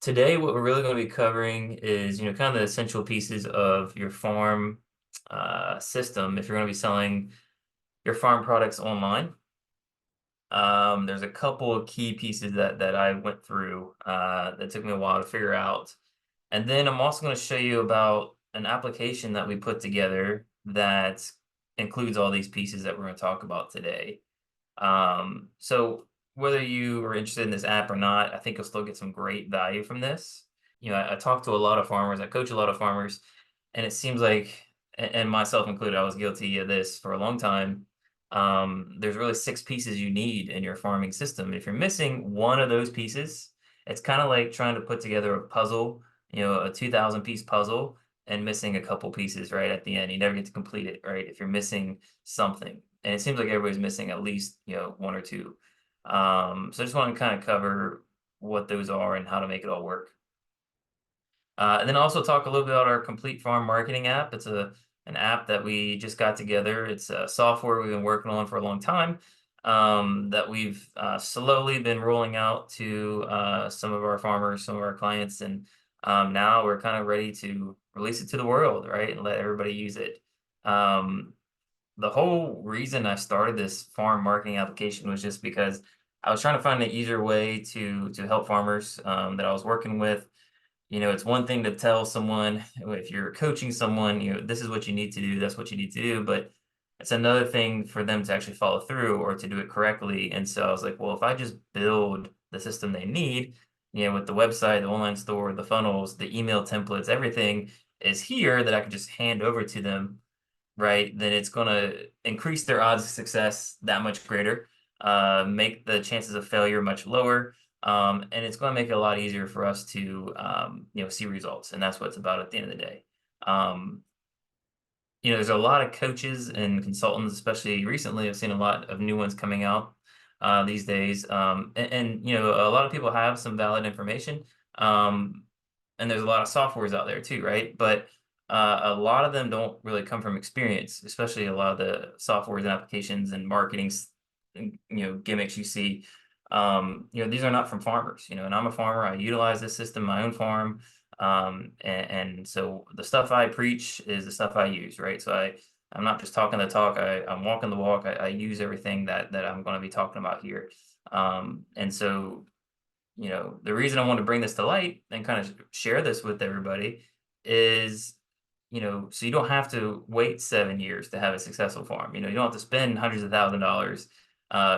Today, what we're really going to be covering is, kind of the essential pieces of your farm system if you're going to be selling your farm products online. There's a couple of key pieces that I went through that took me a while to figure out. And then I'm also going to show you about an application that we put together that includes all these pieces that we're going to talk about today. So whether you are interested in this app or not, I think you'll still get some great value from this. I talk to a lot of farmers, I coach a lot of farmers, and it seems like, and myself included, I was guilty of this for a long time. There's really six pieces you need in your farming system. If you're missing one of those pieces, it's kind of like trying to put together a puzzle, a 2,000 piece puzzle and missing a couple pieces right at the end. You never get to complete it, right? If you're missing something. And it seems like everybody's missing at least, one or two. So I just want to kind of cover what those are and how to make it all work. And then also talk a little bit about our Complete Farm Marketing app. It's an app that we just got together. It's a software we've been working on for a long time that we've slowly been rolling out to some of our farmers, some of our clients, and now we're kind of ready to release it to the world, right, and let everybody use it. The whole reason I started this farm marketing application was just because I was trying to find an easier way to help farmers that I was working with. It's one thing to tell someone if you're coaching someone, this is what you need to do, that's what you need to do, but it's another thing for them to actually follow through or to do it correctly. And so I was like, well, if I just build the system they need, with the website, the online store, the funnels, the email templates, everything is here that I can just hand over to them, right, then it's going to increase their odds of success that much greater, make the chances of failure much lower, and it's going to make it a lot easier for us to, see results. And that's what it's about at the end of the day. Um, there's a lot of coaches and consultants, especially recently. I've seen a lot of new ones coming out these days, and a lot of people have some valid information. Um, and there's a lot of softwares out there too, right? But a lot of them don't really come from experience, especially a lot of the softwares and applications and marketing, gimmicks you see. These are not from farmers, and I'm a farmer. I utilize this system in my own farm. And so the stuff I preach is the stuff I use, right? So I'm not just talking the talk, I'm walking the walk. I use everything that I'm going to be talking about here. And so the reason I want to bring this to light and kind of share this with everybody is, so you don't have to wait 7 years to have a successful farm. You don't have to spend hundreds of $1,000s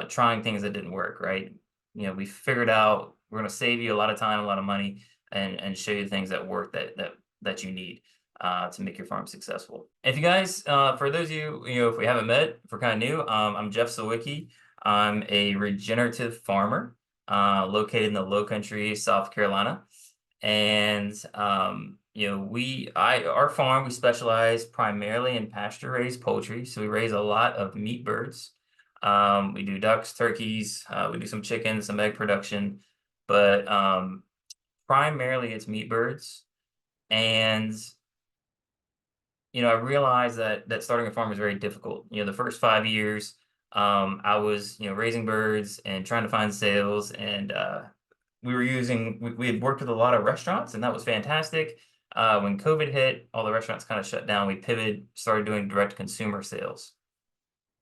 trying things that didn't work, right? We figured out we're going to save you a lot of time, a lot of money, and show you things that work that you need to make your farm successful. If you guys, for those of you, if we haven't met, if we're kind of new, I'm Jeff Sawicki. I'm a regenerative farmer located in the Low Country, South Carolina. And our farm, we specialize primarily in pasture raised poultry. So we raise a lot of meat birds. We do ducks, turkeys, we do some chickens, some egg production, but primarily it's meat birds. And I realized that starting a farm is very difficult. The first 5 years, I was raising birds and trying to find sales, and we had worked with a lot of restaurants, and that was fantastic. When COVID hit, all the restaurants kind of shut down. We pivoted, started doing direct consumer sales.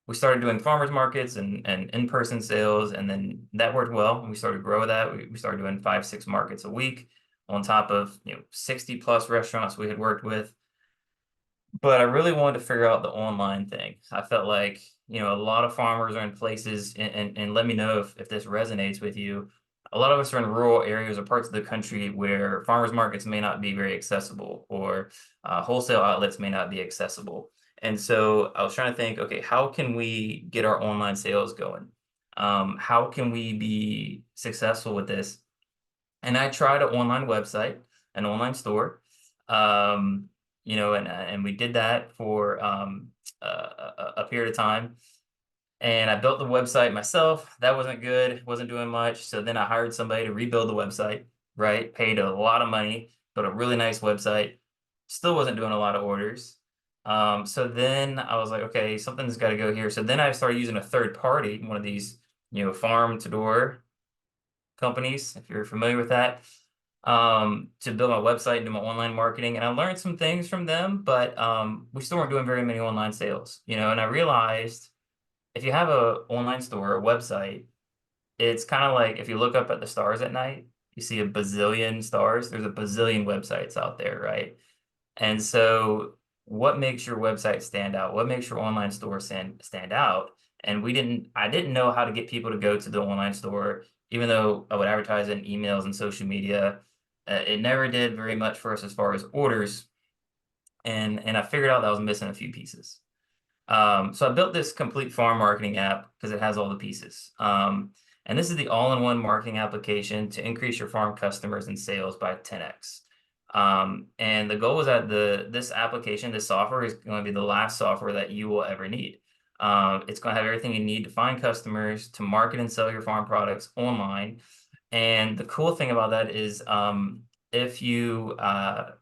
We started doing farmers markets and in-person sales, and then that worked well. We started to grow that. We started doing 5, 6 markets a week on top of 60 plus restaurants we had worked with. But I really wanted to figure out the online thing. I felt like, a lot of farmers are in places, and let me know if this resonates with you. A lot of us are in rural areas or parts of the country where farmers markets may not be very accessible, or wholesale outlets may not be accessible. And so I was trying to think, okay, how can we get our online sales going? How can we be successful with this? And I tried an online website, an online store. And we did that for a period of time. And I built the website myself. That wasn't good, wasn't doing much. So then I hired somebody to rebuild the website, right? Paid a lot of money, built a really nice website. Still wasn't doing a lot of orders. So then I was like, okay, something's got to go here. So then I started using a third party, one of these, farm to door companies, if you're familiar with that. to build my website and do my online marketing. And I learned some things from them, but we still weren't doing very many online sales, and I realized if you have a online store, a website, it's kind of like if you look up at the stars at night, you see a bazillion stars. There's a bazillion websites out there, right? And so what makes your website stand out? What makes your online store stand out? And I didn't know how to get people to go to the online store, even though I would advertise in emails and social media. It never did very much for us as far as orders. And I figured out that I was missing a few pieces. So I built this complete farm marketing app because it has all the pieces. And this is the all-in-one marketing application to increase your farm customers and sales by 10x. And the goal is that this application, this software is going to be the last software that you will ever need. It's going to have everything you need to find customers, to market and sell your farm products online. And the cool thing about that is if you uh,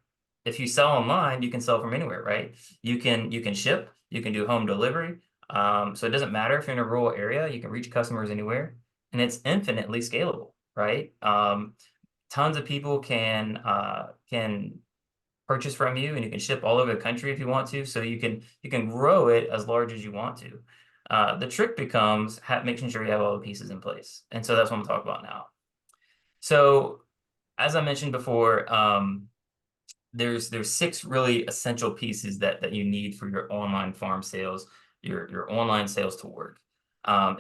if you sell online, you can sell from anywhere, right? You can ship, you can do home delivery. So it doesn't matter if you're in a rural area, you can reach customers anywhere, and it's infinitely scalable, right? Tons of people can purchase from you, and you can ship all over the country if you want to. So you can grow it as large as you want to. The trick becomes making sure you have all the pieces in place, and so that's what I'm talking about now. So as I mentioned before, there's six really essential pieces that you need for your online farm sales, your online sales to work.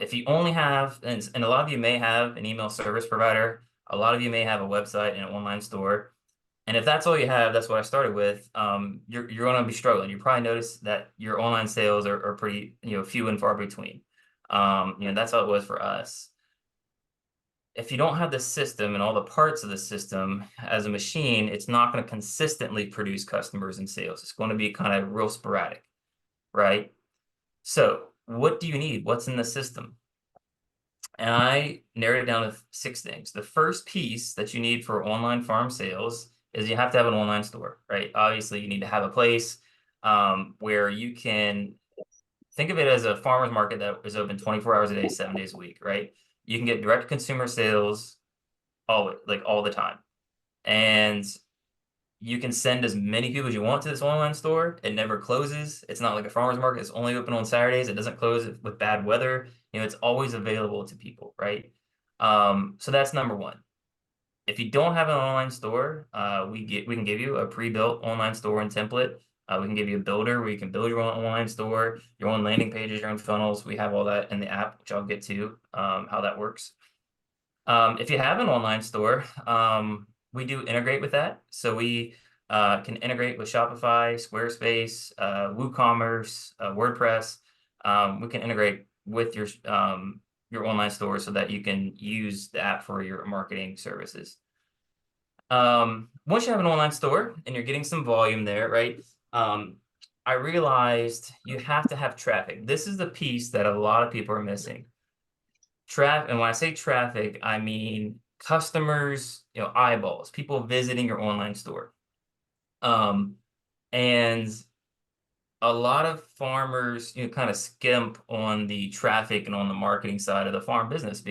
If you only have, and a lot of you may have an email service provider, a lot of you may have a website and an online store, and if that's all you have, that's what I started with. You're going to be struggling. You probably notice that your online sales are pretty few and far between. That's how it was for us. If you don't have the system and all the parts of the system as a machine, it's not going to consistently produce customers and sales. It's going to be kind of real sporadic, right? So what do you need? What's in the system? And I narrowed it down to six things. The first piece that you need for online farm sales is you have to have an online store, right? Obviously, you need to have a place where you can think of it as a farmer's market that is open 24 hours a day, 7 days a week, right? You can get direct consumer sales always, like all the time. And you can send as many people as you want to this online store. It never closes. It's not like a farmer's market. It's only open on Saturdays. It doesn't close with bad weather. It's always available to people, right? So that's number one. If you don't have an online store, we can give you a pre-built online store and template. We can give you a builder where you can build your own online store, your own landing pages, your own funnels. We have all that in the app, which I'll get to how that works. If you have an online store, we do integrate with that. So we can integrate with Shopify, Squarespace, WooCommerce, WordPress. We can integrate with your online store so that you can use the app for your marketing services. Once you have an online store and you're getting some volume there, right? I realized you have to have traffic. This is the piece that a lot of people are missing. Traffic, and when I say traffic, I mean customers, eyeballs, people visiting your online store. Um, and a lot of farmers, kind of skimp on the traffic and on the marketing side of the farm business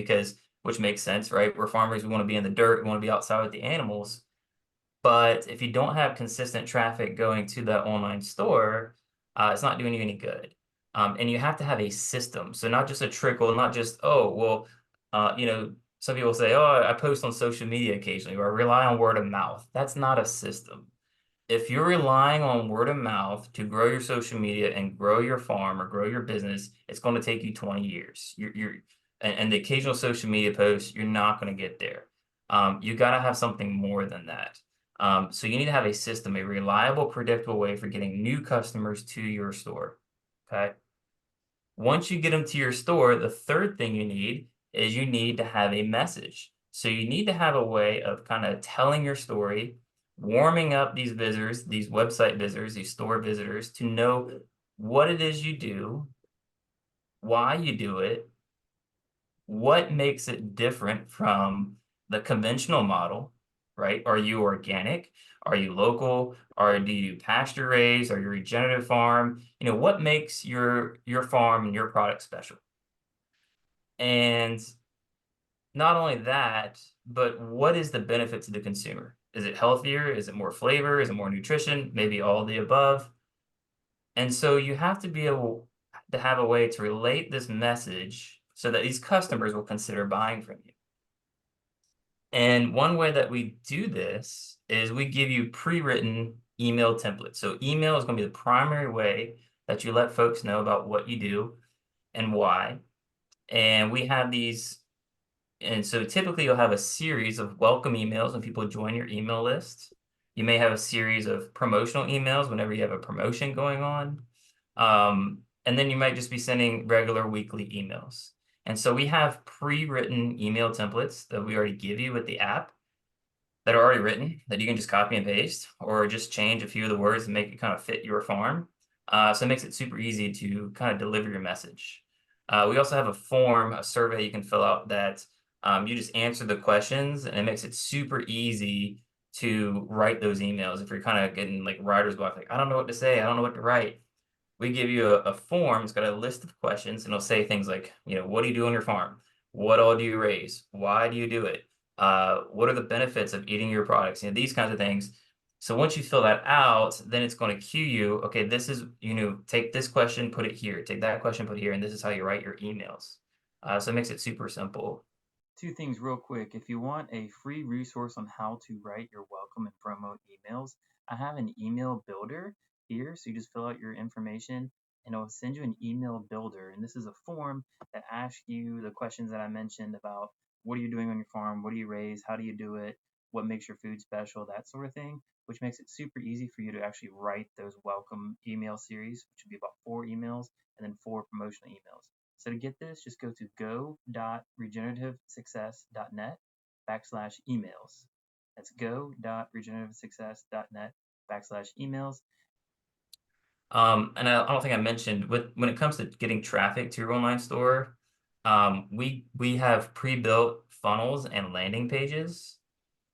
which makes sense, right? We're farmers, we want to be in the dirt, we want to be outside with the animals. But if you don't have consistent traffic going to the online store, it's not doing you any good. And you have to have a system. So not just a trickle, not just, oh, well, some people say, oh, I post on social media occasionally, or I rely on word of mouth. That's not a system. If you're relying on word of mouth to grow your social media and grow your farm or grow your business, it's going to take you 20 years. And the occasional social media post, you're not going to get there. You got to have something more than that. So you need to have a system, a reliable, predictable way for getting new customers to your store. Okay. Once you get them to your store, the third thing you need is you need to have a message. So you need to have a way of kind of telling your story, warming up these visitors, these website visitors, these store visitors to know what it is you do, why you do it, what makes it different from the conventional model, right? Are you organic? Are you local? Or do you pasture raise? Are you regenerative farm? What makes your farm and your product special? And not only that, but what is the benefit to the consumer? Is it healthier? Is it more flavor? Is it more nutrition? Maybe all of the above. And so you have to be able to have a way to relate this message so that these customers will consider buying from you. And one way that we do this is we give you pre-written email templates. So email is going to be the primary way that you let folks know about what you do and why. And we have these, and so typically you'll have a series of welcome emails when people join your email list. You may have a series of promotional emails whenever you have a promotion going on. And then you might just be sending regular weekly emails. And so we have pre-written email templates that we already give you with the app that are already written that you can just copy and paste or just change a few of the words and make it kind of fit your farm. So it makes it super easy to kind of deliver your message. We also have a form, a survey you can fill out that you just answer the questions, and it makes it super easy to write those emails. If you're kind of getting like writer's block, like, I don't know what to say, I don't know what to write. We give you a form. It's got a list of questions, and it'll say things like, what do you do on your farm? What all do you raise? Why do you do it? What are the benefits of eating your products? These kinds of things. So once you fill that out, then it's going to cue you, okay, this is, take this question, put it here, take that question, put it here, and this is how you write your emails. So it makes it super simple. Two things real quick. If you want a free resource on how to write your welcome and promo emails, I have an email builder here. So you just fill out your information and it'll send you an email builder. And this is a form that asks you the questions that I mentioned about what are you doing on your farm? What do you raise? How do you do it? What makes your food special? That sort of thing, which makes it super easy for you to actually write those welcome email series, which would be about 4 emails and then 4 promotional emails. So to get this, just go to go.regenerativesuccess.net/emails. That's go.regenerativesuccess.net/emails. And I don't think I mentioned when it comes to getting traffic to your online store, we have pre-built funnels and landing pages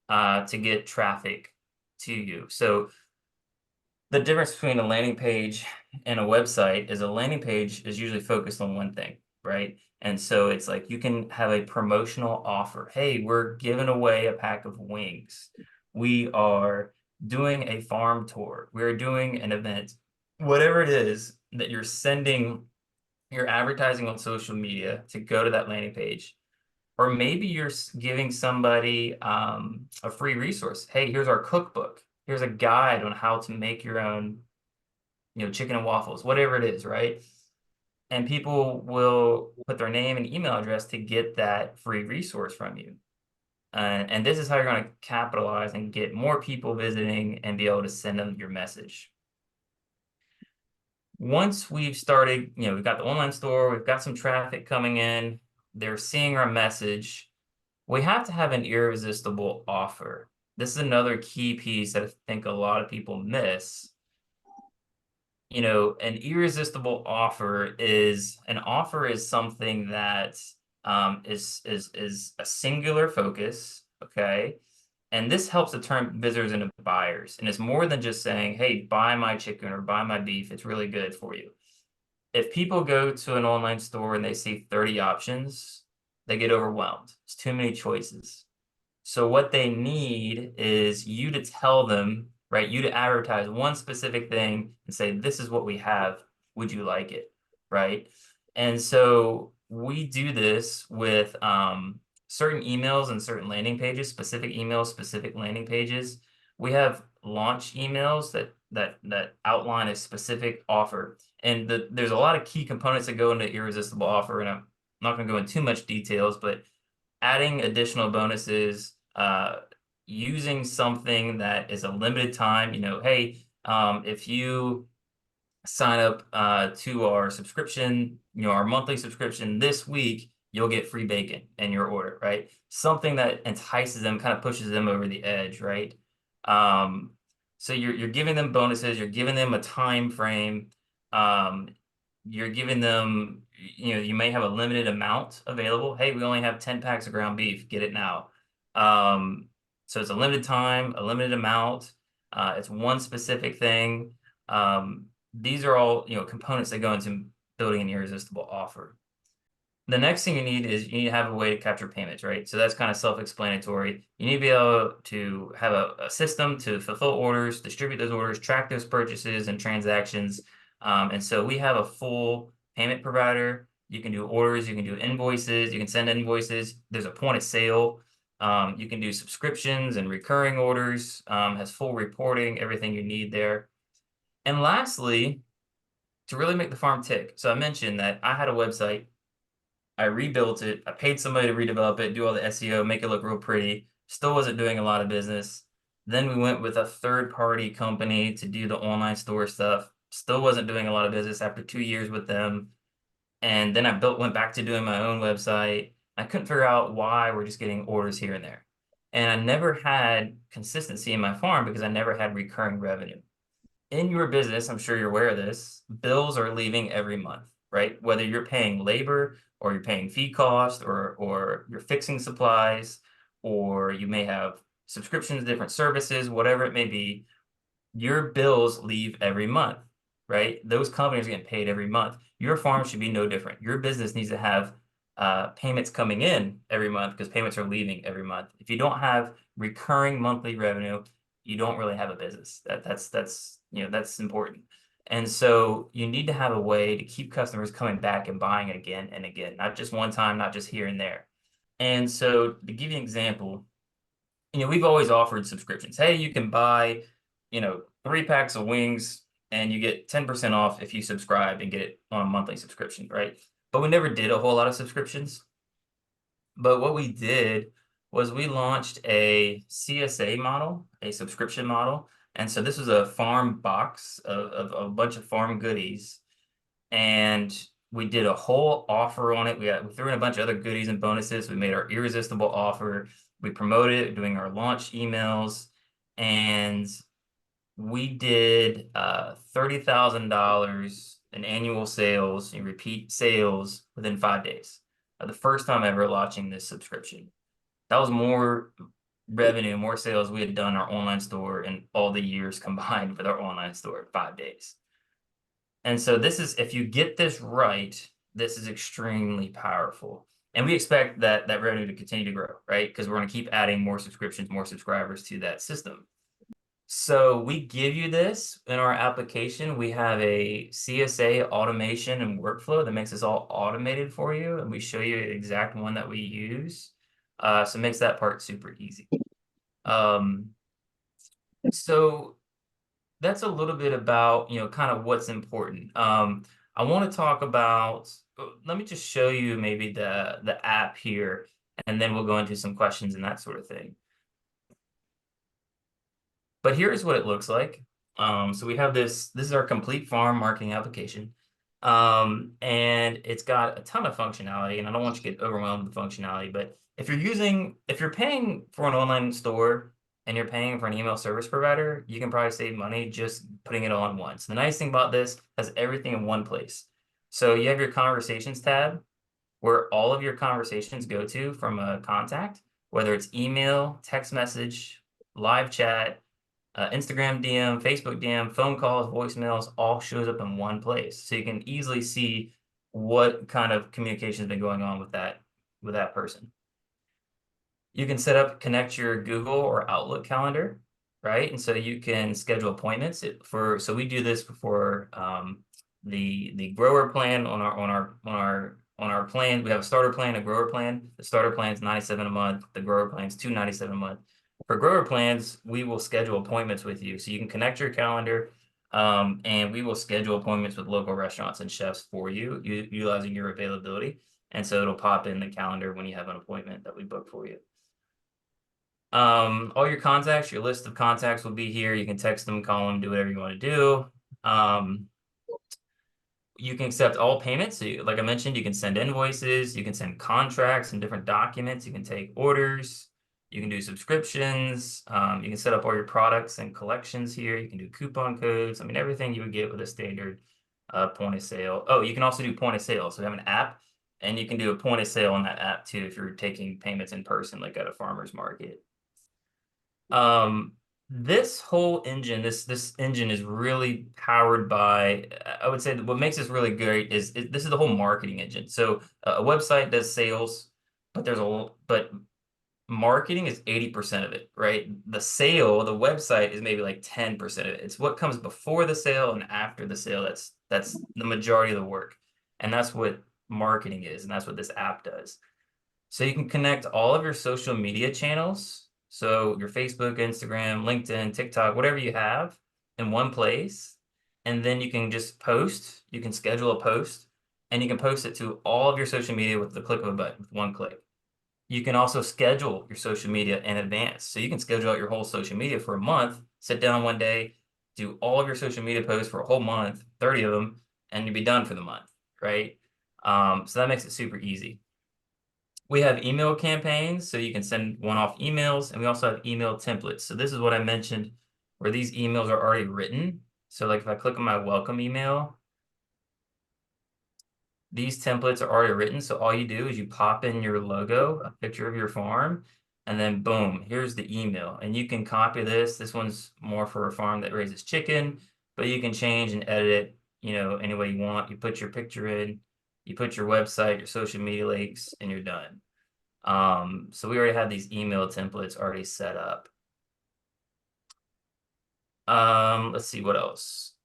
to get traffic to you. So the difference between a landing page and a website is a landing page is usually focused on one thing, right? And so it's like you can have a promotional offer. Hey, we're giving away a pack of wings. We are doing a farm tour. We're doing an event. Whatever it is that you're sending your advertising on social media to go to that landing page, or maybe you're giving somebody a free resource. Hey, here's our cookbook. Here's a guide on how to make your own, chicken and waffles, whatever it is, right? And people will put their name and email address to get that free resource from you. And this is how you're going to capitalize and get more people visiting and be able to send them your message. Once we've started, we've got the online store, we've got some traffic coming in, they're seeing our message. We have to have an irresistible offer. This is another key piece that I think a lot of people miss. An irresistible offer is something that is a singular focus, okay? And this helps to turn visitors into buyers. And it's more than just saying, hey, buy my chicken or buy my beef. It's really good for you. If people go to an online store and they see 30 options, they get overwhelmed. It's too many choices. So what they need is you to tell them, right? You to advertise one specific thing and say, this is what we have. Would you like it? Right? And so we do this with certain emails and certain landing pages, specific emails, specific landing pages. We have launch emails that outline a specific offer. And there's a lot of key components that go into irresistible offer, and I'm not going to go into too much details, but adding additional bonuses, using something that is a limited time, hey, if you sign up to our subscription, our monthly subscription this week, you'll get free bacon in your order, right? Something that entices them, kind of pushes them over the edge, right? So you're giving them bonuses, you're giving them a time frame, you're giving them, you may have a limited amount available. Hey, we only have 10 packs of ground beef, get it now. So it's a limited time, a limited amount. It's one specific thing. These are all, components that go into building an irresistible offer. the next thing you need is you need to have a way to capture payments, right? So that's kind of self-explanatory. You need to be able to have a system to fulfill orders, distribute those orders, track those purchases and transactions. And so we have a full payment provider. You can do orders, you can do invoices, you can send invoices. There's a point of sale. You can do subscriptions and recurring orders, has full reporting, everything you need there. And lastly, to really make the farm tick. So I mentioned that I had a website. I rebuilt it. I paid somebody to redevelop it, do all the SEO, make it look real pretty. Still wasn't doing a lot of business. Then we went with a third-party company to do the online store stuff. Still wasn't doing a lot of business after 2 years with them. And then went back to doing my own website. I couldn't figure out why we're just getting orders here and there. And I never had consistency in my farm because I never had recurring revenue. In your business, I'm sure you're aware of this, bills are leaving every month, right? Whether you're paying labor or you're paying feed cost or you're fixing supplies, or you may have subscriptions to different services, whatever it may be, your bills leave every month, right? Those companies are getting paid every month. Your farm should be no different. Your business needs to have payments coming in every month because payments are leaving every month. If you don't have recurring monthly revenue, you don't really have a business. That's important. And so you need to have a way to keep customers coming back and buying again and again, not just one time, not just here and there. And so to give you an example, we've always offered subscriptions. Hey, you can buy, 3 packs of wings and you get 10% off if you subscribe and get it on a monthly subscription, right? But we never did a whole lot of subscriptions. But what we did was we launched a CSA model, a subscription model. And so this was a farm box of a bunch of farm goodies. And we did a whole offer on it. We threw in a bunch of other goodies and bonuses. We made our irresistible offer. We promoted it doing our launch emails. And we did $30,000 in annual sales and repeat sales within 5 days. The first time ever launching this subscription. That was more revenue, more sales we had done our online store in all the years combined with our online store in 5 days. And so if you get this right, this is extremely powerful. And we expect that revenue to continue to grow, right? Because we're going to keep adding more subscriptions, more subscribers to that system. So we give you this in our application. We have a CSA automation and workflow that makes this all automated for you. And we show you the exact one that we use. So it makes that part super easy. So that's a little bit about, kind of what's important. I want to talk about, let me just show you maybe the app here, and then we'll go into some questions and that sort of thing. But here's what it looks like. So we have this is our complete farm marketing application. And it's got a ton of functionality, and I don't want you to get overwhelmed with the functionality, but if you're paying for an online store and you're paying for an email service provider, you can probably save money just putting it all in once. The nice thing about this has everything in one place. So you have your conversations tab where all of your conversations go to from a contact, whether it's email, text message, live chat, Instagram DM, Facebook DM, phone calls, voicemails, all shows up in one place. So you can easily see what kind of communication has been going on with that person. You can connect your Google or Outlook calendar, right? And so you can schedule appointments so we do this for the grower plan on our plan. We have a starter plan, a grower plan. The starter plan is $97 a month. The grower plan is $297 a month. For grower plans, we will schedule appointments with you. So you can connect your calendar, and we will schedule appointments with local restaurants and chefs for you, utilizing your availability. And so it'll pop in the calendar when you have an appointment that we book for you. All your contacts, your list of contacts will be here. You can text them, call them, do whatever you want to do. You can accept all payments. So like I mentioned, you can send invoices, you can send contracts and different documents, you can take orders, you can do subscriptions, you can set up all your products and collections here, you can do coupon codes, I mean, everything you would get with a standard point of sale. Oh, you can also do point of sale. So we have an app, and you can do a point of sale on that app too if you're taking payments in person, like at a farmer's market. This whole engine, this engine is really powered by, I would say that what makes this really great is this is the whole marketing engine. So a website does sales, but but marketing is 80% of it, right? The website is maybe like 10% of it. It's what comes before the sale and after the sale. That's the majority of the work. And that's what marketing is, and that's what this app does. So you can connect all of your social media channels, so your Facebook, Instagram, LinkedIn, TikTok, whatever you have in one place. And then you can just post, you can schedule a post, and you can post it to all of your social media with the click of a button, with one click. You can also schedule your social media in advance. So you can schedule out your whole social media for a month, sit down one day, do all of your social media posts for a whole month, 30 of them, and you'll be done for the month, right? So that makes it super easy. We have email campaigns, so you can send one-off emails, and we also have email templates. So this is what I mentioned, where these emails are already written. So like if I click on my welcome email, these templates are already written. So all you do is you pop in your logo, a picture of your farm, and then boom, here's the email. And you can copy this. This one's more for a farm that raises chicken, but you can change and edit it, any way you want. You put your picture in, you put your website, your social media links, and you're done. So we already have these email templates already set up. Let's see what else.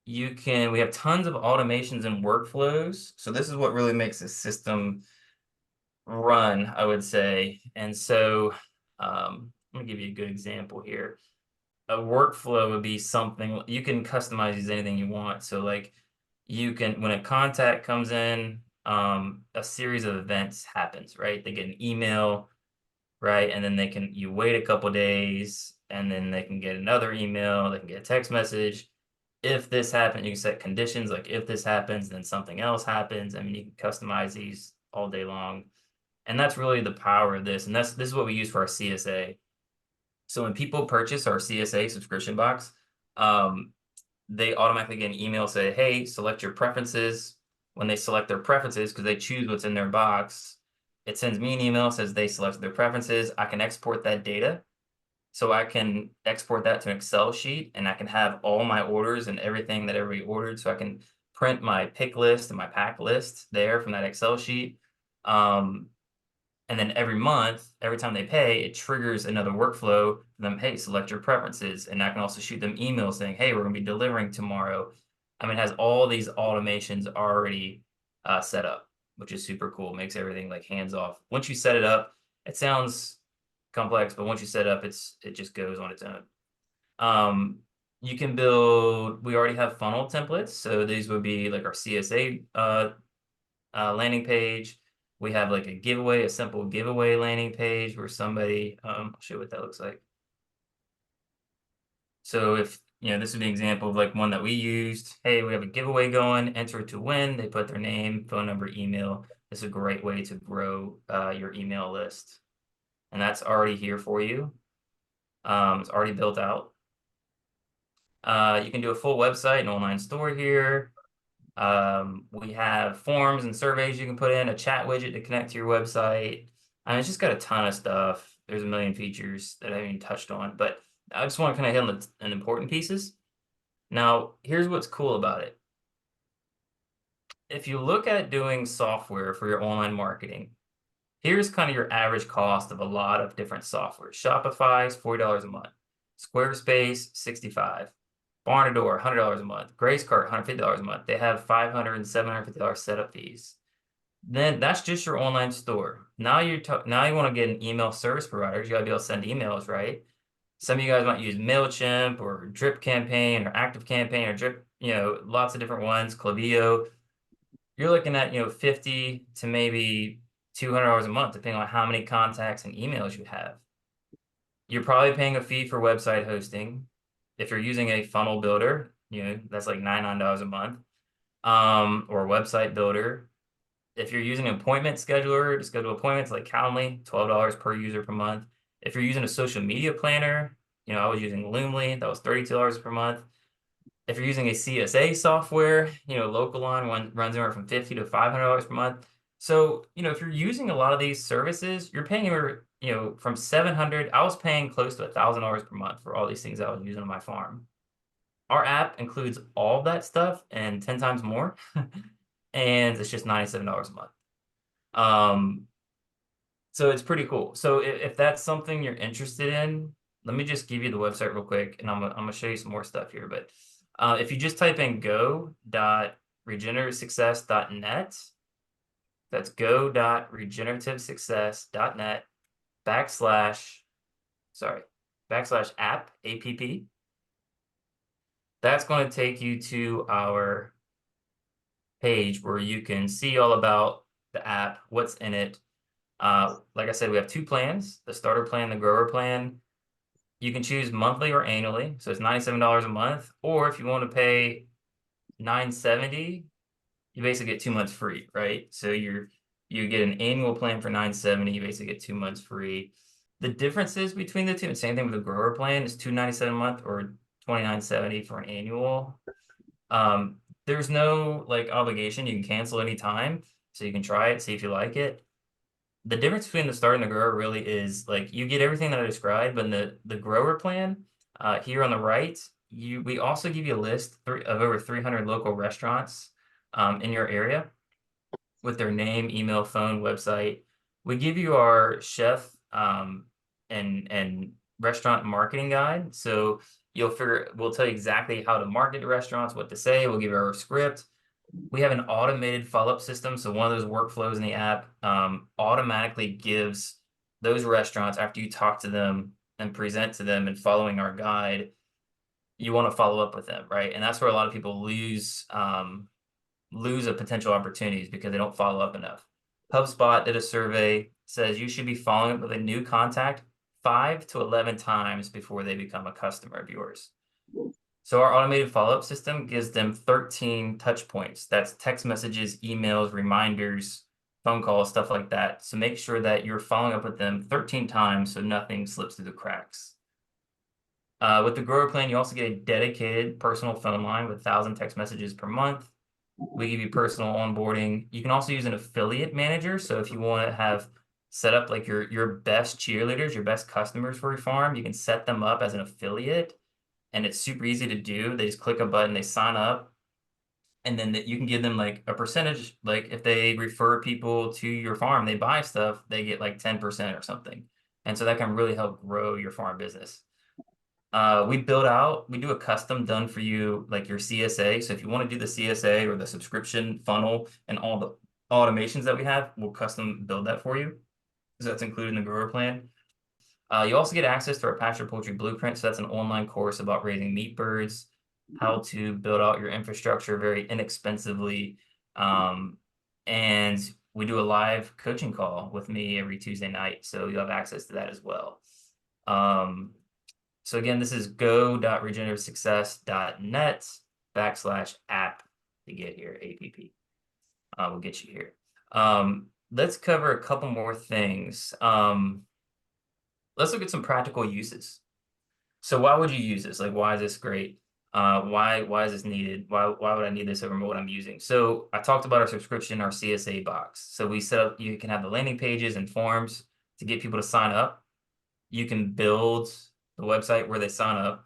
We have tons of automations and workflows. So this is what really makes a system run, I would say. And so, let me give you a good example here. A workflow would be something you can customize as anything you want. So like when a contact comes in, a series of events happens, right? They get an email, right? And then you wait a couple days, and then they can get another email, they can get a text message. If this happens, you can set conditions like if this happens, then something else happens. I mean, you can customize these all day long. And that's really the power of this. And this is what we use for our CSA. So when people purchase our CSA subscription box, um, they automatically get an email say, hey, select your preferences. When they select their preferences, because they choose what's in their box, it sends me an email, says they selected their preferences. I can export that data. So I can export that to an Excel sheet, and I can have all my orders and everything that everybody ordered. So I can print my pick list and my pack list there from that Excel sheet. And then every month, every time they pay, it triggers another workflow for them. Hey, select your preferences. And I can also shoot them emails saying, hey, we're going to be delivering tomorrow. I mean, it has all these automations already set up, which is super cool. Makes everything like hands off. Once you set it up, it sounds complex, but once you set it up, it just goes on its own. You can we already have funnel templates. So these would be like our CSA landing page. We have like a simple giveaway landing page where I'll show you what that looks like. So if, this would be an example of like one that we used. Hey, we have a giveaway going, enter to win. They put their name, phone number, email. This is a great way to grow your email list. And that's already here for you. It's already built out. You can do a full website and online store here. We have forms and surveys you can put in, a chat widget to connect to your website. I mean, it's just got a ton of stuff. There's a million features that I haven't even touched on, but I just want to kind of hit on the important pieces. Now, here's what's cool about it. If you look at doing software for your online marketing, here's kind of your average cost of a lot of different software. Shopify is $40 a month. Squarespace, $65. Barnador, $100 a month. Gracecart, $150 a month. They have $500 and $750 setup fees. Then that's just your online store. Now you want to get an email service provider. You got to be able to send emails, right? Some of you guys might use MailChimp or Drip Campaign or Active Campaign or Drip, lots of different ones, Klaviyo. You're looking at, 50 to maybe $200 a month, depending on how many contacts and emails you have. You're probably paying a fee for website hosting. If you're using a funnel builder, that's like $99 a month, or a website builder. If you're using an appointment scheduler to schedule appointments like Calendly, $12 per user per month. If you're using a social media planner, I was using Loomly, that was $32 per month. If you're using a CSA software, Localon runs anywhere from $50 to $500 per month. So, if you're using a lot of these services, you're paying from 700, I was paying close to $1,000 per month for all these things I was using on my farm. Our app includes all of that stuff and 10 times more, and it's just $97 a month. So it's pretty cool. So if that's something you're interested in, let me just give you the website real quick, and I'm gonna show you some more stuff here. But if you just type in go.regenerativesuccess.net, that's go.regenerativesuccess.net backslash, sorry, backslash app, APP. That's going to take you to our page where you can see all about the app, what's in it. Like I said, we have two plans, the starter plan, the grower plan. You can choose monthly or annually. So it's $97 a month. Or if you want to pay $970, you basically get 2 months free, right? So you get an annual plan for $970, you basically get 2 months free. The differences between the two, and same thing with the grower plan, is $297 a month or $29.70 for an annual. There's no like obligation. You can cancel anytime, so you can try it, see if you like it. The difference between the starter and the grower really is like you get everything that I described, but in the grower plan, here on the right, we also give you a list of over 300 local restaurants in your area with their name, email, phone, website. We give you our chef and restaurant marketing guide. So we'll tell you exactly how to market to restaurants, what to say. We'll give you our script. We have an automated follow-up system. So one of those workflows in the app automatically gives those restaurants, after you talk to them and present to them and following our guide, you want to follow up with them, right? And that's where a lot of people lose a potential opportunities because they don't follow up enough. HubSpot did a survey, says you should be following up with a new contact 5 to 11 times before they become a customer of yours. So our automated follow-up system gives them 13 touch points. That's text messages, emails, reminders, phone calls, stuff like that. So make sure that you're following up with them 13 times so nothing slips through the cracks. With the grower plan, you also get a dedicated personal phone line with 1,000 text messages per month. We give you personal onboarding. You can also use an affiliate manager. So if you want to have set up like your best cheerleaders, your best customers for your farm, you can set them up as an affiliate, and it's super easy to do. They just click a button, they sign up, and then you can give them like a percentage. Like if they refer people to your farm, they buy stuff, they get like 10% or something. And so that can really help grow your farm business. We do a custom done for you, like your CSA. So if you want to do the CSA or the subscription funnel and all the automations that we have, we'll custom build that for you. So that's included in the grower plan. You also get access to our pasture poultry blueprint. So that's an online course about raising meat birds, how to build out your infrastructure very inexpensively. And we do a live coaching call with me every Tuesday night. So you'll have access to that as well. So again, this is go.regenerativesuccess.net /app to get here, APP. We'll get you here. Let's cover a couple more things. Let's look at some practical uses. So why would you use this? Like, why is this great? Why is this needed? Why would I need this over what I'm using? So I talked about our subscription, our CSA box. So we set up, you can have the landing pages and forms to get people to sign up. You can build the website where they sign up.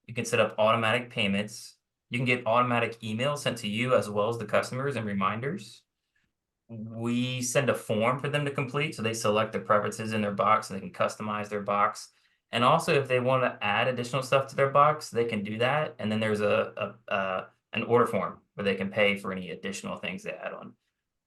You can set up automatic payments. You can get automatic emails sent to you as well as the customers and reminders. We send a form for them to complete, so they select the preferences in their box and they can customize their box. And also, if they want to add additional stuff to their box, they can do that. And then there's an order form where they can pay for any additional things they add on.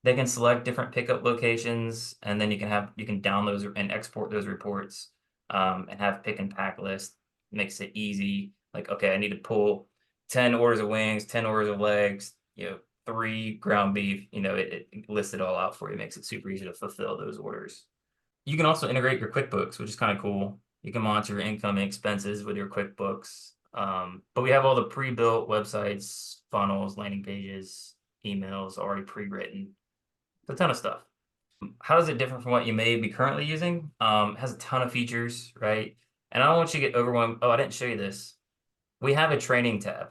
They can select different pickup locations, and then you can download and export those reports and have pick and pack list. Makes it easy. Like, okay, I need to pull 10 orders of wings, 10 orders of legs, 3 ground beef. It lists it all out for you. Makes it super easy to fulfill those orders. You can also integrate your QuickBooks, which is kind of cool. You can monitor your income and expenses with your QuickBooks. But we have all the pre-built websites, funnels, landing pages, emails already pre-written. A ton of stuff. How does it differ from what you may be currently using? It has a ton of features, right? And I don't want you to get overwhelmed. Oh, I didn't show you this. We have a training tab.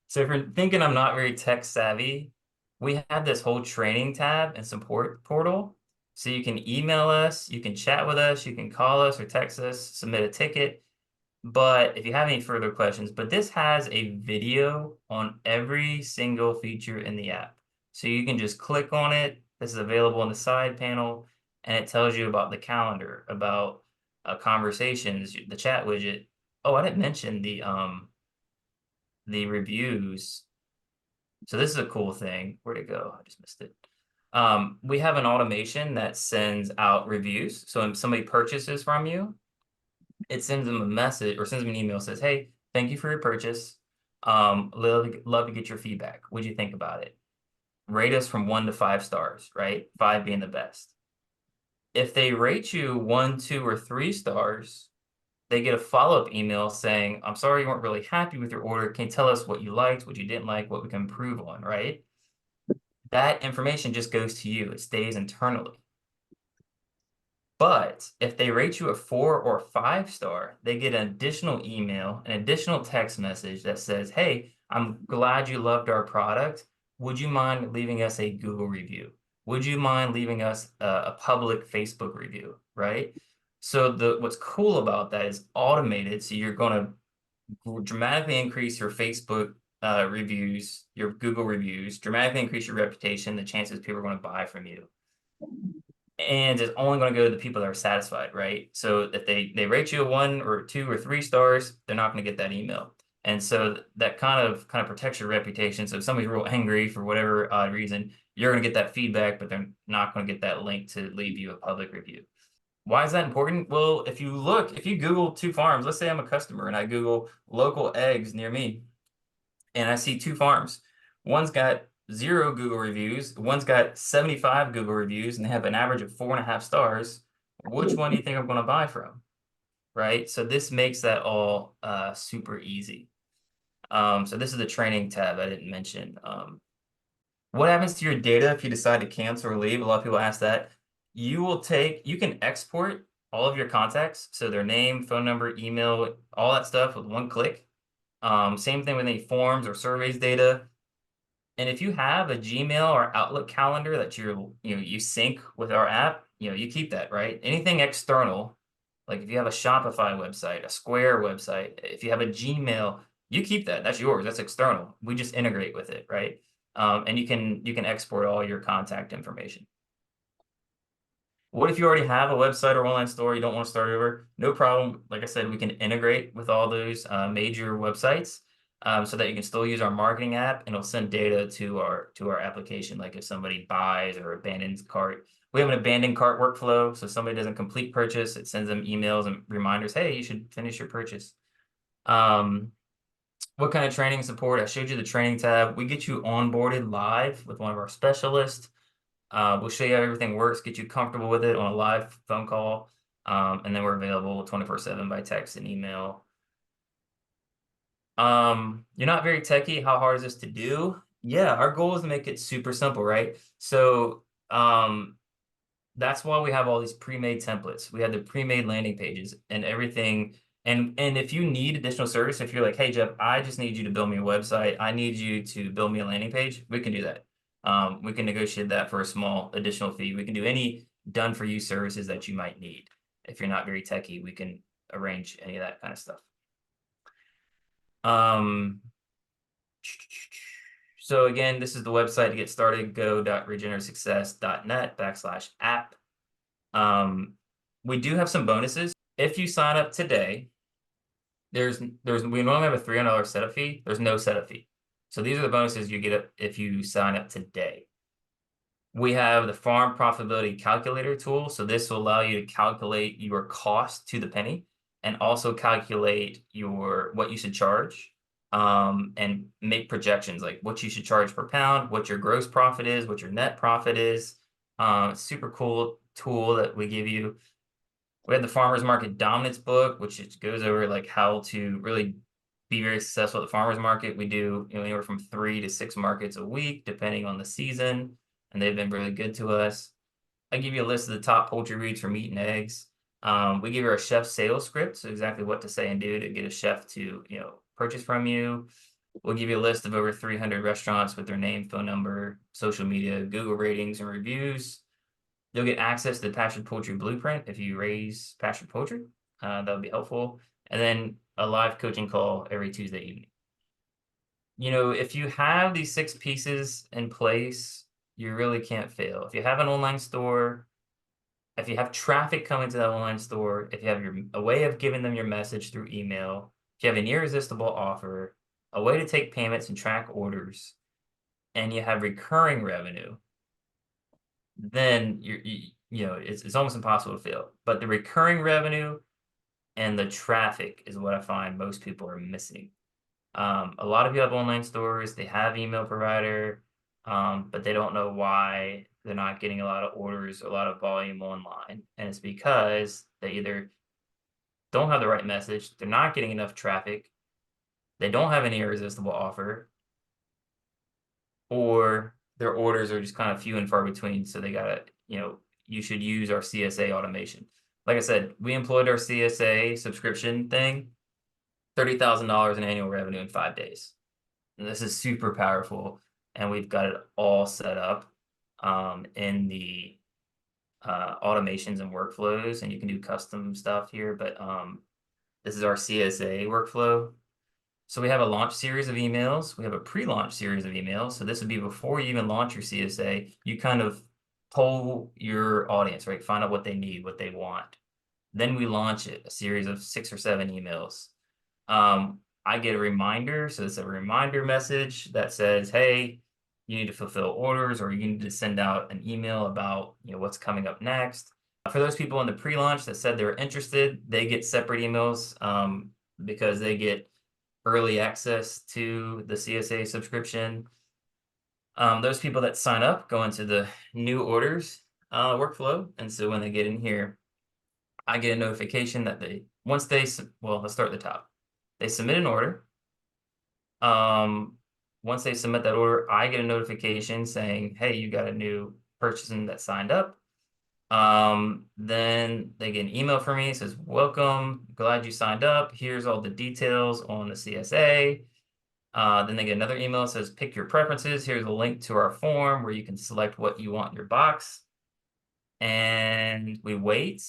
So if you're thinking I'm not very tech savvy, we have this whole training tab and support portal. So you can email us, you can chat with us, you can call us or text us, submit a ticket. But if you have any further questions, but this has a video on every single feature in the app. So you can just click on it. This is available in the side panel, and it tells you about the calendar, about conversations, the chat widget. Oh, I didn't mention the reviews. So this is a cool thing. Where'd it go? I just missed it. We have an automation that sends out reviews. So when somebody purchases from you, it sends them a message or sends them an email, says, "Hey, thank you for your purchase. Love to get your feedback. What'd you think about it? Rate us from 1 to 5 stars, right? 5 being the best. If they rate you 1, 2, or 3 stars, they get a follow-up email saying, I'm sorry you weren't really happy with your order. Can you tell us what you liked, what you didn't like, what we can improve on, right? That information just goes to you. It stays internally. But if they rate you a 4 or 5 star, they get an additional email, an additional text message that says, "Hey, I'm glad you loved our product. Would you mind leaving us a Google review? Would you mind leaving us a public Facebook review?" Right? So what's cool about that is automated. So you're going to dramatically increase your Facebook reviews, your Google reviews, dramatically increase your reputation, the chances people are going to buy from you. And it's only going to go to the people that are satisfied, right? So if they rate you a 1 or 2 or 3 stars, they're not going to get that email. And so that kind of protects your reputation. So if somebody's real angry for whatever odd reason, you're going to get that feedback, but they're not going to get that link to leave you a public review. Why is that important? Well, if you Google 2 farms, let's say I'm a customer and I Google local eggs near me, and I see 2 farms. One's got 0 Google reviews, one's got 75 Google reviews, and they have an average of 4.5 stars. Which one do you think I'm going to buy from? Right? So this makes that all super easy. So this is the training tab I didn't mention. What happens to your data if you decide to cancel or leave? A lot of people ask that. You can export all of your contacts, so their name, phone number, email, all that stuff with 1 click. Same thing with any forms or surveys data. And if you have a Gmail or Outlook calendar that you sync with our app, you keep that, right? Anything external, like if you have a Shopify website, a Square website, if you have a Gmail, you keep that. That's yours. That's external. We just integrate with it, right? And you can export all your contact information. What if you already have a website or online store, you don't want to start over? No problem. Like I said, we can integrate with all those major websites so that you can still use our marketing app and it'll send data to our application. Like if somebody buys or abandons cart, we have an abandoned cart workflow. So if somebody doesn't complete purchase, it sends them emails and reminders, hey, you should finish your purchase. What kind of training support? I showed you the training tab. We get you onboarded live with one of our specialists. We'll show you how everything works, get you comfortable with it on a live phone call, and then we're available 24/7 by text and email. You're not very techy. How hard is this to do? Yeah, our goal is to make it super simple, right? So that's why we have all these pre-made templates. We have the pre-made landing pages and everything. And if you need additional service, if you're like, hey, Jeff, I just need you to build me a website. I need you to build me a landing page. We can do that. We can negotiate that for a small additional fee. We can do any done for you services that you might need. If you're not very techy, we can arrange any of that kind of stuff. So again, this is the website to get started, go.regenerativesuccess.net/app. We do have some bonuses. If you sign up today, we normally have a $300 setup fee. There's no setup fee. So these are the bonuses you get if you sign up today. We have the farm profitability calculator tool. So this will allow you to calculate your cost to the penny and also calculate what you should charge and make projections like what you should charge per pound, what your gross profit is, what your net profit is. Super cool tool that we give you. We have the Farmers Market Dominance book, which goes over like how to really be very successful at the farmers market. We do anywhere from 3 to 6 markets a week, depending on the season, and they've been really good to us. I give you a list of the top poultry breeds for meat and eggs. We give you our chef sales script, so exactly what to say and do to get a chef to purchase from you. We'll give you a list of over 300 restaurants with their name, phone number, social media, Google ratings, and reviews. You'll get access to the Pastured Poultry Blueprint if you raise pastured poultry. That would be helpful. And then a live coaching call every Tuesday evening. If you have these 6 pieces in place, you really can't fail. If you have an online store, if you have traffic coming to that online store, if you have a way of giving them your message through email, if you have an irresistible offer, a way to take payments and track orders, and you have recurring revenue, then it's almost impossible to fail. But the recurring revenue and the traffic is what I find most people are missing. A lot of people have online stores, they have email provider, but they don't know why they're not getting a lot of orders, a lot of volume online. And it's because they either don't have the right message, they're not getting enough traffic, they don't have any irresistible offer, or their orders are just kind of few and far between. So they gotta, you should use our CSA automation. Like I said, we employed our CSA subscription thing, $30,000 in annual revenue in 5 days. And this is super powerful, and we've got it all set up in the automations and workflows, and you can do custom stuff here. But this is our CSA workflow. So we have a launch series of emails. We have a pre-launch series of emails. So this would be before you even launch your CSA. You kind of poll your audience, right? Find out what they need, what they want. Then we launch it, a series of 6 or 7 emails. I get a reminder. So it's a reminder message that says, hey, you need to fulfill orders, or you need to send out an email about what's coming up next. For those people in the pre-launch that said they're interested, they get separate emails because they get early access to the CSA subscription. Those people that sign up go into the new orders workflow. And so when they get in here, I get a notification that let's start at the top. They submit an order. Once they submit that order, I get a notification saying, hey, you got a new person that signed up. Then they get an email from me. It says, welcome, glad you signed up. Here's all the details on the CSA. Then they get another email that says, pick your preferences. Here's a link to our form where you can select what you want in your box. And we wait,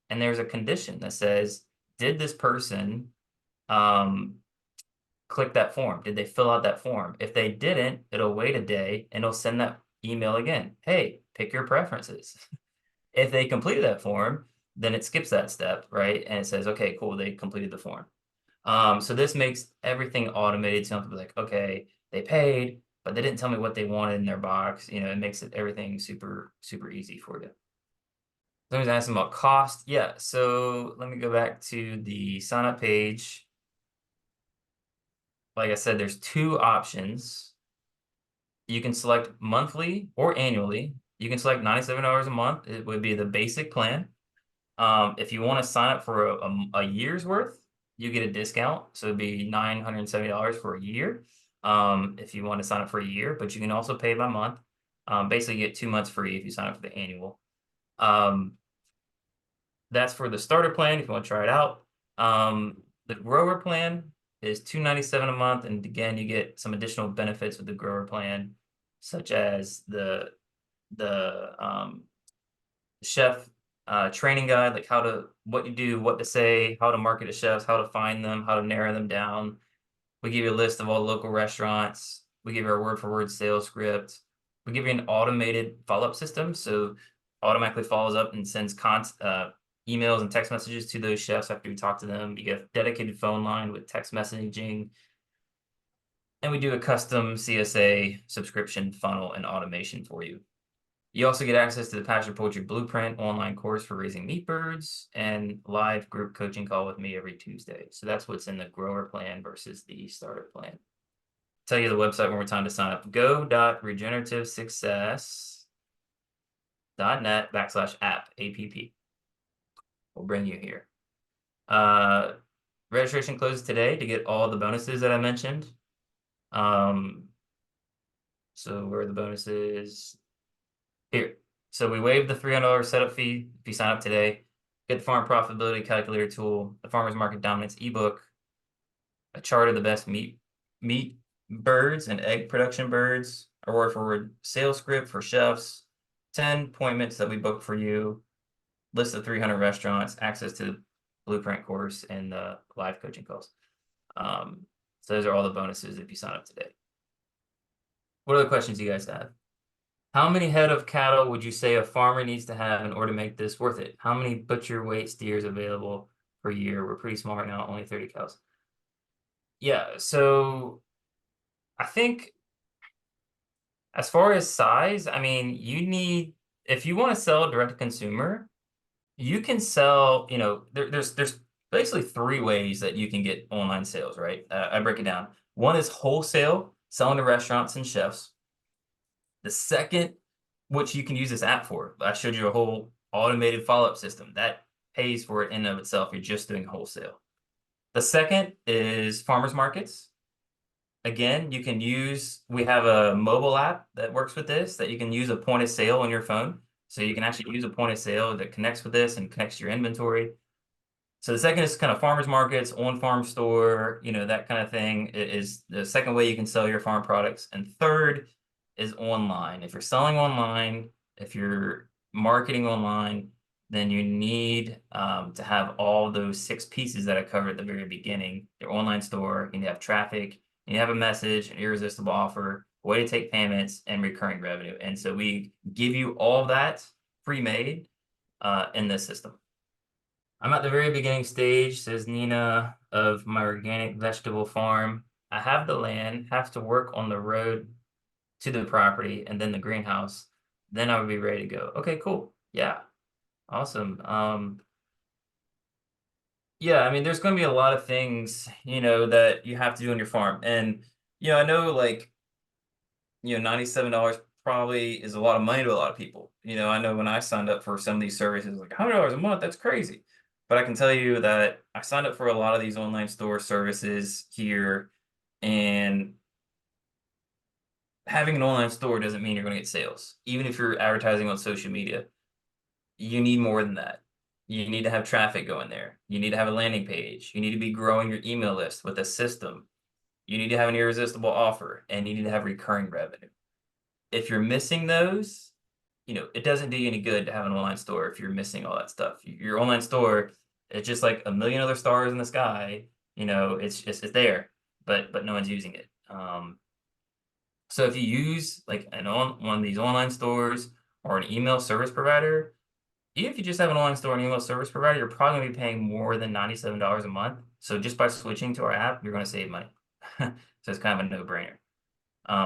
and there's a condition that says, did this person click that form? Did they fill out that form? If they didn't, it'll wait a day and it'll send that email again. Hey, pick your preferences. If they completed that form, then it skips that step, right? And it says, okay, cool, they completed the form. So this makes everything automated. So you don't have to be like, okay, they paid, but they didn't tell me what they wanted in their box. It makes everything super, super easy for you. Someone's asking about cost. Yeah, so let me go back to the sign up page. Like I said, there's 2 options. You can select monthly or annually. You can select $97 a month. It would be the basic plan. If you want to sign up for a year's worth, you get a discount. So it'd be $970 for a year. If you want to sign up for a year, but you can also pay by month. Basically, you get 2 months free if you sign up for the annual. That's for the starter plan if you want to try it out. The grower plan is $297 a month, and again, you get some additional benefits with the grower plan, such as the chef training guide, like what you do, what to say, how to market to chefs, how to find them, how to narrow them down. We give you a list of all the local restaurants. We give you our word-for-word sales script. We give you an automated follow-up system, so automatically follows up and sends emails and text messages to those chefs after we talk to them. You get a dedicated phone line with text messaging. And we do a custom CSA subscription funnel and automation for you. You also get access to the Pastured Poultry Blueprint online course for raising meat birds and live group coaching call with me every Tuesday. So that's what's in the grower plan versus the starter plan. Tell you the website one more time to sign up. go.regenerativesuccess.net/app, APP. We'll bring you here. Registration closes today to get all the bonuses that I mentioned. So where are the bonuses? Here. So we waived the $300 setup fee if you sign up today. Get the farm profitability calculator tool, the farmers market dominance ebook, a chart of the best meat birds and egg production birds, a word for word sales script for chefs, 10 appointments that we book for you, list of 300 restaurants, access to the blueprint course, and the live coaching calls. So those are all the bonuses if you sign up today. What other questions do you guys have? How many head of cattle would you say a farmer needs to have in order to make this worth it? How many butcher weight steers available per year? We're pretty small right now, only 30 cows. Yeah, so I think as far as size, I mean, you need, if you want to sell direct to consumer, you can sell, there's basically three ways that you can get online sales, right? I break it down. One is wholesale, selling to restaurants and chefs. The second, which you can use this app for, I showed you a whole automated follow-up system that pays for it in and of itself. You're just doing wholesale. The second is farmers markets. Again, you can use, we have a mobile app that works with this that you can use a point of sale on your phone. So you can actually use a point of sale that connects with this and connects to your inventory. So the second is kind of farmers markets, on-farm store, that kind of thing is the second way you can sell your farm products. And third is online. If you're selling online, if you're marketing online, then you need to have all those six pieces that I covered at the very beginning. Your online store, you need to have traffic, you have a message, an irresistible offer, a way to take payments, and recurring revenue. And so we give you all that pre-made in this system. I'm at the very beginning stage, says Nina, of my organic vegetable farm. I have the land, have to work on the road to the property and then the greenhouse. Then I would be ready to go. Okay, cool. Yeah, awesome. Yeah, I mean, there's going to be a lot of things, that you have to do on your farm. And, I know like, $97 probably is a lot of money to a lot of people. I know when I signed up for some of these services, like $100 a month, that's crazy. But I can tell you that I signed up for a lot of these online store services here, and having an online store doesn't mean you're going to get sales. Even if you're advertising on social media, you need more than that. You need to have traffic going there. You need to have a landing page. You need to be growing your email list with a system. You need to have an irresistible offer, and you need to have recurring revenue. If you're missing those, it doesn't do you any good to have an online store if you're missing all that stuff. Your online store, it's just like a million other stars in the sky. It's there, but no one's using it. So if you use like one of these online stores or an email service provider, even if you just have an online store and email service provider, you're probably going to be paying more than $97 a month. So just by switching to our app, you're going to save money. So it's kind of a no-brainer.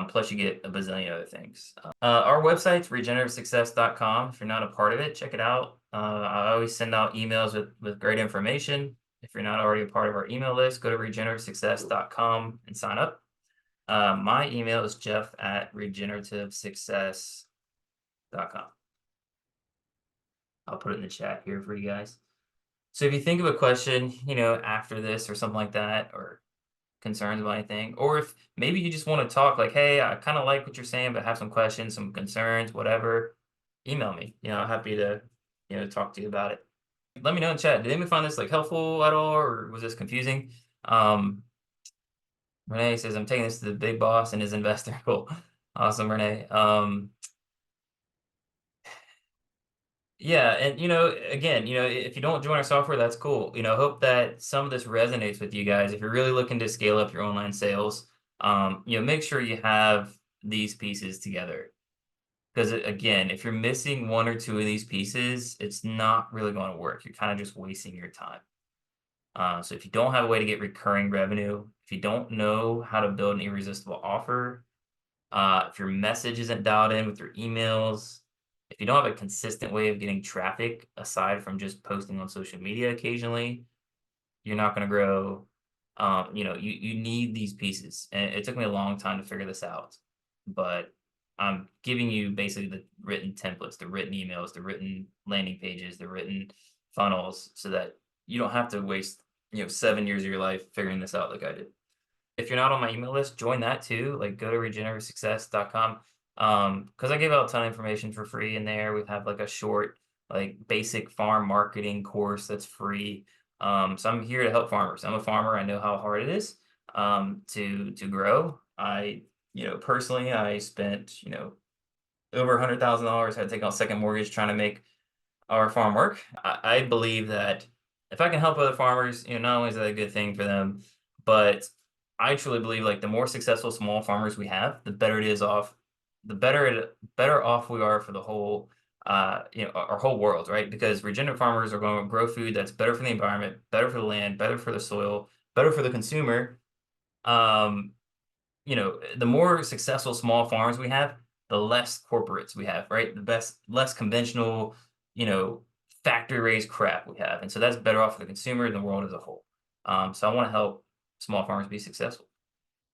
Plus you get a bazillion other things. Our website's regenerativesuccess.com. If you're not a part of it, check it out. I always send out emails with great information. If you're not already a part of our email list, go to regenerativesuccess.com and sign up. My email is jeff@regenerativesuccess.com. I'll put it in the chat here for you guys. So if you think of a question, after this or something like that, or concerns about anything, or if maybe you just want to talk like, hey, I kind of like what you're saying, but have some questions, some concerns, whatever, email me. Happy to, talk to you about it. Let me know in chat. Did anybody find this like helpful at all, or was this confusing? Renee says, I'm taking this to the big boss and his investor. Cool. Awesome, Renee. Yeah, and again, if you don't join our software, that's cool. Hope that some of this resonates with you guys. If you're really looking to scale up your online sales, make sure you have these pieces together. Because again, if you're missing one or two of these pieces, it's not really going to work. You're kind of just wasting your time. So if you don't have a way to get recurring revenue, if you don't know how to build an irresistible offer, if your message isn't dialed in with your emails, if you don't have a consistent way of getting traffic aside from just posting on social media occasionally, you're not going to grow. You need these pieces. And it took me a long time to figure this out, but I'm giving you basically the written templates, the written emails, the written landing pages, the written funnels, so that you don't have to waste, 7 years of your life figuring this out like I did. If you're not on my email list, join that too. Like go to regenerativesuccess.com. Because I give out a ton of information for free in there. We have like a short, like basic farm marketing course that's free. So I'm here to help farmers. I'm a farmer. I know how hard it is to grow. Personally, I spent, over $100,000, had to take out second mortgage trying to make our farm work. I believe that if I can help other farmers, not only is that a good thing for them, but I truly believe like the more successful small farmers we have, the better it is off, better off we are for the whole, our whole world, right? Because regenerative farmers are going to grow food that's better for the environment, better for the land, better for the soil, better for the consumer. Um, the more successful small farms we have, the less corporates we have, right? Less conventional, you know, factory raised crap we have. And so that's better off for the consumer and the world as a whole. So I want to help small farmers be successful.